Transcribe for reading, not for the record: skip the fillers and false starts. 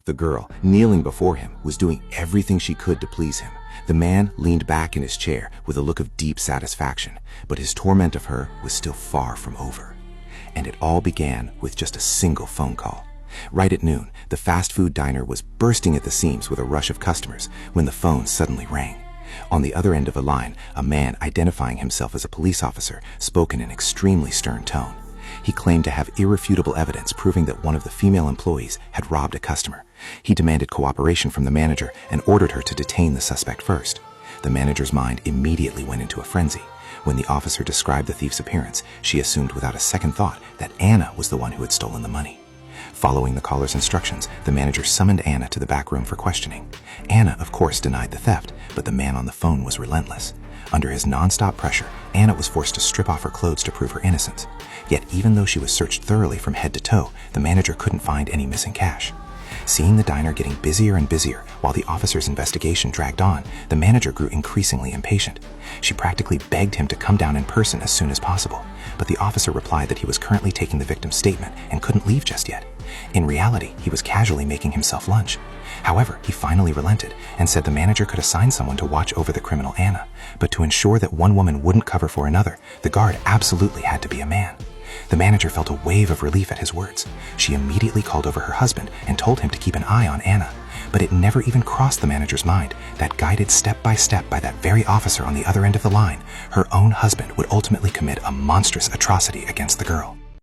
The girl, kneeling before him, was doing everything she could to please him. The man leaned back in his chair with a look of deep satisfaction, but his torment of her was still far from over. And it all began with just a single phone call. Right at noon, the fast food diner was bursting at the seams with a rush of customers when the phone suddenly rang. On the other end of a line, a man identifying himself as a police officer spoke in an extremely stern tone. He claimed to have irrefutable evidence proving that one of the female employees had robbed a customer. He demanded cooperation from the manager and ordered her to detain the suspect first. The manager's mind immediately went into a frenzy. When the officer described the thief's appearance, she assumed without a second thought that Anna was the one who had stolen the money. Following the caller's instructions, the manager summoned Anna to the back room for questioning. Anna, of course, denied the theft, but the man on the phone was relentless. Under his non-stop pressure, Anna was forced to strip off her clothes to prove her innocence. Yet even though she was searched thoroughly from head to toe, the manager couldn't find any missing cash. Seeing the diner getting busier and busier while the officer's investigation dragged on, the manager grew increasingly impatient. She practically begged him to come down in person as soon as possible, but the officer replied that he was currently taking the victim's statement and couldn't leave just yet. In reality, he was casually making himself lunch. However, he finally relented and said the manager could assign someone to watch over the criminal Anna, but to ensure that one woman wouldn't cover for another, the guard absolutely had to be a man. The manager felt a wave of relief at his words. She immediately called over her husband and told him to keep an eye on Anna, but it never even crossed the manager's mind that, guided step by step by that very officer on the other end of the line, her own husband would ultimately commit a monstrous atrocity against the girl.